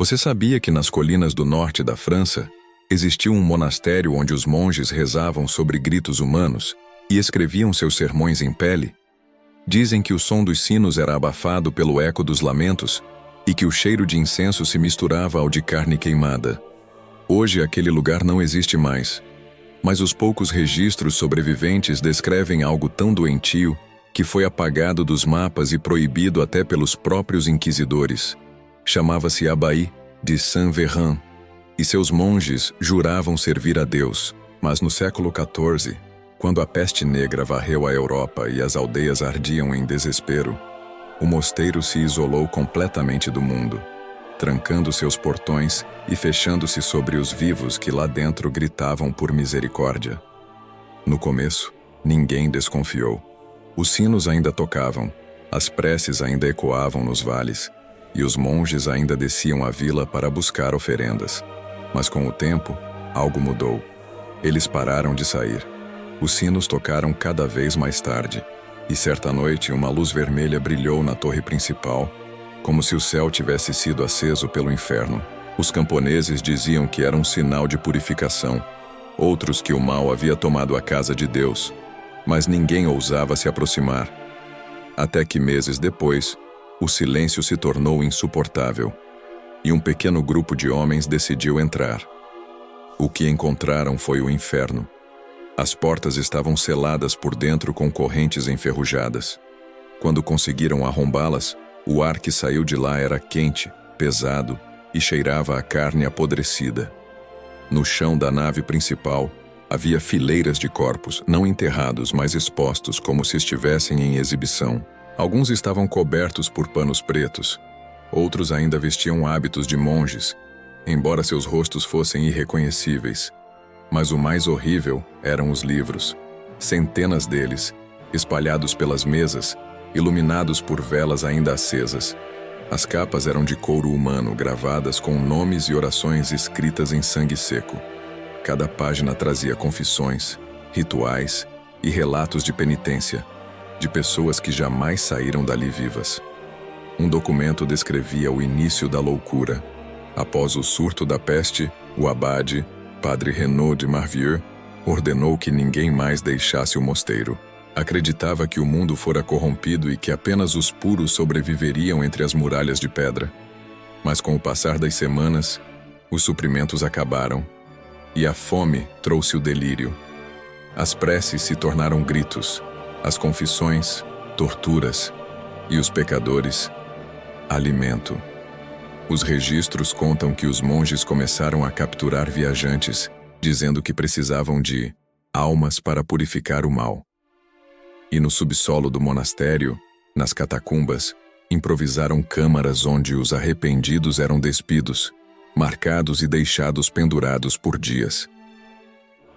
Você sabia que nas colinas do norte da França existiu um monastério onde os monges rezavam sobre gritos humanos e escreviam seus sermões em pele? Dizem que o som dos sinos era abafado pelo eco dos lamentos e que o cheiro de incenso se misturava ao de carne queimada. Hoje aquele lugar não existe mais, mas os poucos registros sobreviventes descrevem algo tão doentio que foi apagado dos mapas e proibido até pelos próprios inquisidores. Chamava-se Abbaye de Saint-Véran, e seus monges juravam servir a Deus. Mas no século XIV, quando a peste negra varreu a Europa e as aldeias ardiam em desespero, o mosteiro se isolou completamente do mundo, trancando seus portões e fechando-se sobre os vivos que lá dentro gritavam por misericórdia. No começo, ninguém desconfiou. Os sinos ainda tocavam, as preces ainda ecoavam nos vales, e os monges ainda desciam à vila para buscar oferendas. Mas com o tempo, algo mudou. Eles pararam de sair. Os sinos tocaram cada vez mais tarde, e certa noite uma luz vermelha brilhou na torre principal, como se o céu tivesse sido aceso pelo inferno. Os camponeses diziam que era um sinal de purificação, outros que o mal havia tomado a casa de Deus, mas ninguém ousava se aproximar. Até que meses depois, o silêncio se tornou insuportável, e um pequeno grupo de homens decidiu entrar. O que encontraram foi o inferno. As portas estavam seladas por dentro com correntes enferrujadas. Quando conseguiram arrombá-las, o ar que saiu de lá era quente, pesado e cheirava a carne apodrecida. No chão da nave principal, havia fileiras de corpos, não enterrados, mas expostos como se estivessem em exibição. Alguns estavam cobertos por panos pretos. Outros ainda vestiam hábitos de monges, embora seus rostos fossem irreconhecíveis. Mas o mais horrível eram os livros. Centenas deles, espalhados pelas mesas, iluminados por velas ainda acesas. As capas eram de couro humano, gravadas com nomes e orações escritas em sangue seco. Cada página trazia confissões, rituais e relatos de penitência, de pessoas que jamais saíram dali vivas. Um documento descrevia o início da loucura. Após o surto da peste, o abade, Padre Renaud de Marvieux, ordenou que ninguém mais deixasse o mosteiro. Acreditava que o mundo fora corrompido e que apenas os puros sobreviveriam entre as muralhas de pedra. Mas com o passar das semanas, os suprimentos acabaram, e a fome trouxe o delírio. As preces se tornaram gritos, as confissões, torturas, e os pecadores, alimento. Os registros contam que os monges começaram a capturar viajantes, dizendo que precisavam de almas para purificar o mal. E no subsolo do monastério, nas catacumbas, improvisaram câmaras onde os arrependidos eram despidos, marcados e deixados pendurados por dias.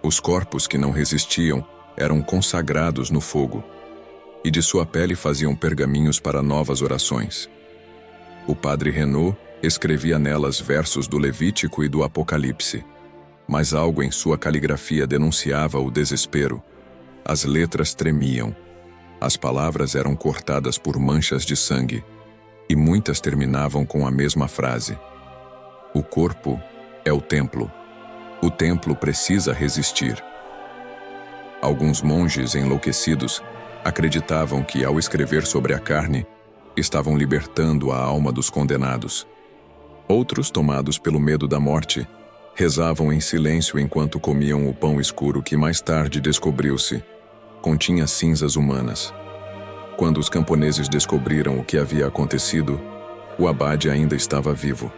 Os corpos que não resistiam eram consagrados no fogo, e de sua pele faziam pergaminhos para novas orações. O padre Renaud escrevia nelas versos do Levítico e do Apocalipse, mas algo em sua caligrafia denunciava o desespero. As letras tremiam, as palavras eram cortadas por manchas de sangue, e muitas terminavam com a mesma frase: o corpo é o templo. O templo precisa resistir. Alguns monges enlouquecidos acreditavam que, ao escrever sobre a carne, estavam libertando a alma dos condenados. Outros, tomados pelo medo da morte, rezavam em silêncio enquanto comiam o pão escuro que mais tarde descobriu-se continha cinzas humanas. Quando os camponeses descobriram o que havia acontecido, o abade ainda estava vivo.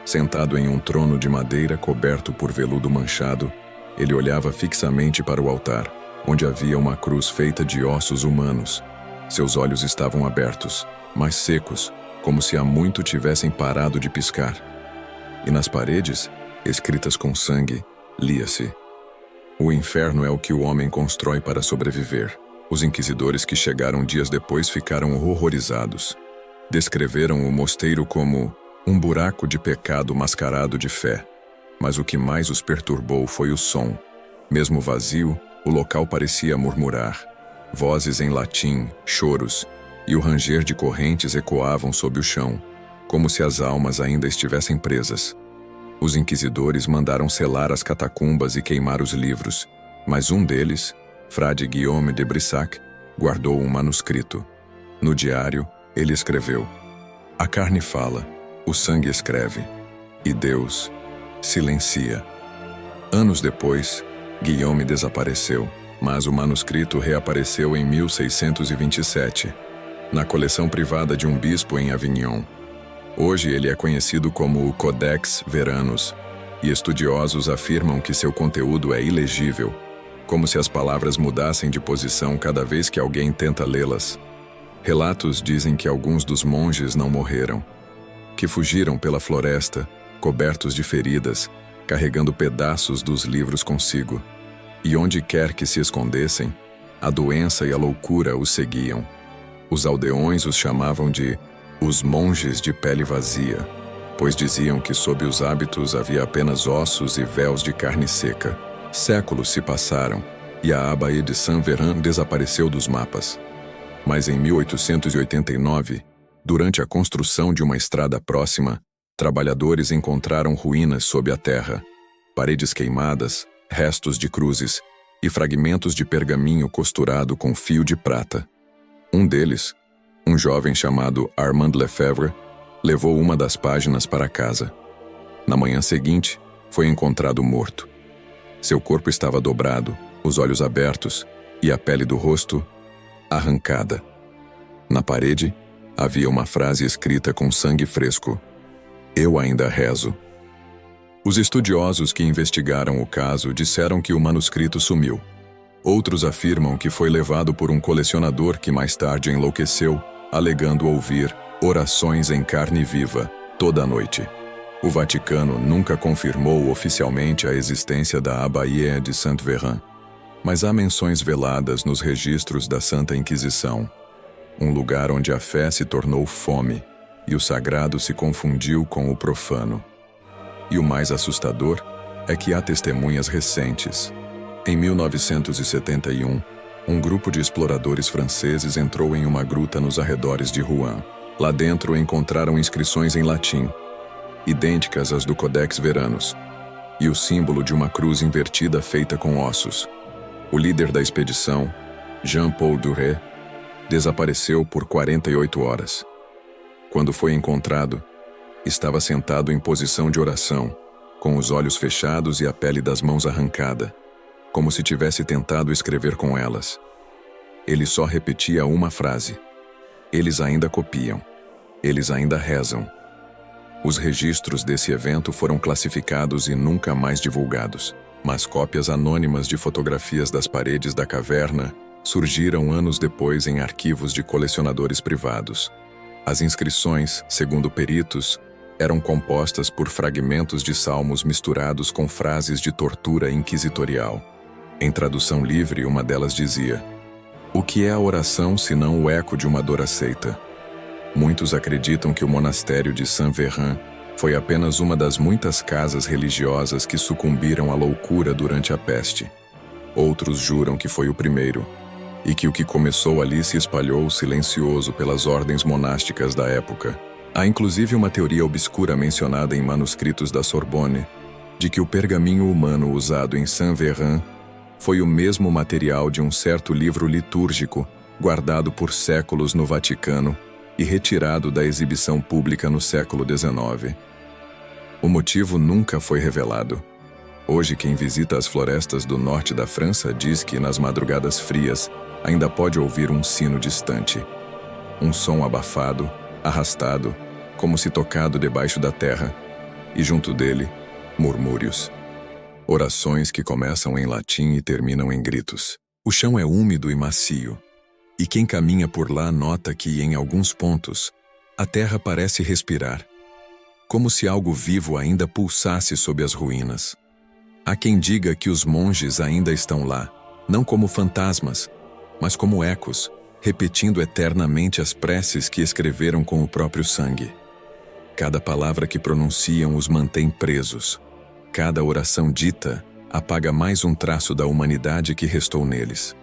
Sentado em um trono de madeira coberto por veludo manchado, ele olhava fixamente para o altar, onde havia uma cruz feita de ossos humanos. Seus olhos estavam abertos, mas secos, como se há muito tivessem parado de piscar. E nas paredes, escritas com sangue, lia-se: o inferno é o que o homem constrói para sobreviver. Os inquisidores que chegaram dias depois ficaram horrorizados. Descreveram o mosteiro como um buraco de pecado mascarado de fé. Mas o que mais os perturbou foi o som. Mesmo vazio, o local parecia murmurar. Vozes em latim, choros, e o ranger de correntes ecoavam sob o chão, como se as almas ainda estivessem presas. Os inquisidores mandaram selar as catacumbas e queimar os livros, mas um deles, Frade Guillaume de Brissac, guardou um manuscrito. No diário, ele escreveu: "A carne fala, o sangue escreve, e Deus silencia." Anos depois, Guillaume desapareceu, mas o manuscrito reapareceu em 1627, na coleção privada de um bispo em Avignon. Hoje ele é conhecido como o Codex Veranus, e estudiosos afirmam que seu conteúdo é ilegível, como se as palavras mudassem de posição cada vez que alguém tenta lê-las. Relatos dizem que alguns dos monges não morreram, que fugiram pela floresta, cobertos de feridas, carregando pedaços dos livros consigo. E onde quer que se escondessem, a doença e a loucura os seguiam. Os aldeões os chamavam de os monges de pele vazia, pois diziam que sob os hábitos havia apenas ossos e véus de carne seca. Séculos se passaram e a Abbaye de Saint-Véran desapareceu dos mapas. Mas em 1889, durante a construção de uma estrada próxima, trabalhadores encontraram ruínas sob a terra, paredes queimadas, restos de cruzes e fragmentos de pergaminho costurado com fio de prata. Um deles, um jovem chamado Armand Lefebvre, levou uma das páginas para casa. Na manhã seguinte, foi encontrado morto. Seu corpo estava dobrado, os olhos abertos e a pele do rosto arrancada. Na parede, havia uma frase escrita com sangue fresco: "Eu ainda rezo." Os estudiosos que investigaram o caso disseram que o manuscrito sumiu. Outros afirmam que foi levado por um colecionador que mais tarde enlouqueceu, alegando ouvir orações em carne viva toda a noite. O Vaticano nunca confirmou oficialmente a existência da Abbaye de Saint-Véran, mas há menções veladas nos registros da Santa Inquisição, um lugar onde a fé se tornou fome e o sagrado se confundiu com o profano. E o mais assustador é que há testemunhas recentes. Em 1971, um grupo de exploradores franceses entrou em uma gruta nos arredores de Rouen. Lá dentro encontraram inscrições em latim, idênticas às do Codex Veranus, e o símbolo de uma cruz invertida feita com ossos. O líder da expedição, Jean-Paul Duret, desapareceu por 48 horas. Quando foi encontrado, estava sentado em posição de oração, com os olhos fechados e a pele das mãos arrancada, como se tivesse tentado escrever com elas. Ele só repetia uma frase: "Eles ainda copiam. Eles ainda rezam." Os registros desse evento foram classificados e nunca mais divulgados, mas cópias anônimas de fotografias das paredes da caverna surgiram anos depois em arquivos de colecionadores privados. As inscrições, segundo peritos, eram compostas por fragmentos de salmos misturados com frases de tortura inquisitorial. Em tradução livre, uma delas dizia: "O que é a oração senão o eco de uma dor aceita?" Muitos acreditam que o monastério de Saint-Véran foi apenas uma das muitas casas religiosas que sucumbiram à loucura durante a peste. Outros juram que foi o primeiro, e que o que começou ali se espalhou silencioso pelas ordens monásticas da época. Há inclusive uma teoria obscura mencionada em manuscritos da Sorbonne, de que o pergaminho humano usado em Saint-Véran foi o mesmo material de um certo livro litúrgico guardado por séculos no Vaticano e retirado da exibição pública no século XIX. O motivo nunca foi revelado. Hoje, quem visita as florestas do norte da França diz que, nas madrugadas frias, ainda pode ouvir um sino distante. Um som abafado, arrastado, como se tocado debaixo da terra, e junto dele, murmúrios. Orações que começam em latim e terminam em gritos. O chão é úmido e macio, e quem caminha por lá nota que, em alguns pontos, a terra parece respirar, como se algo vivo ainda pulsasse sob as ruínas. Há quem diga que os monges ainda estão lá, não como fantasmas, mas como ecos, repetindo eternamente as preces que escreveram com o próprio sangue. Cada palavra que pronunciam os mantém presos. Cada oração dita apaga mais um traço da humanidade que restou neles.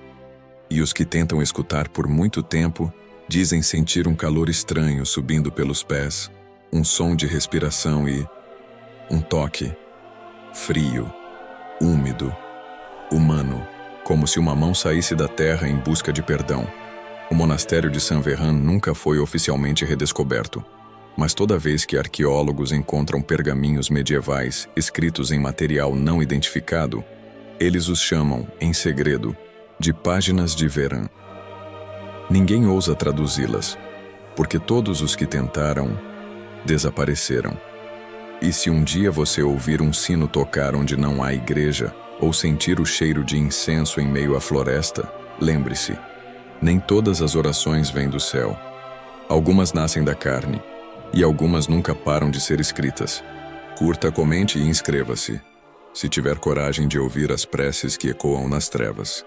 E os que tentam escutar por muito tempo dizem sentir um calor estranho subindo pelos pés, um som de respiração e um toque frio, úmido, humano, como se uma mão saísse da terra em busca de perdão. O monastério de Saint-Véran nunca foi oficialmente redescoberto, mas toda vez que arqueólogos encontram pergaminhos medievais escritos em material não identificado, eles os chamam, em segredo, de Páginas de Véran. Ninguém ousa traduzi-las, porque todos os que tentaram desapareceram. E se um dia você ouvir um sino tocar onde não há igreja, ou sentir o cheiro de incenso em meio à floresta, lembre-se, nem todas as orações vêm do céu. Algumas nascem da carne, e algumas nunca param de ser escritas. Curta, comente e inscreva-se, se tiver coragem de ouvir as preces que ecoam nas trevas.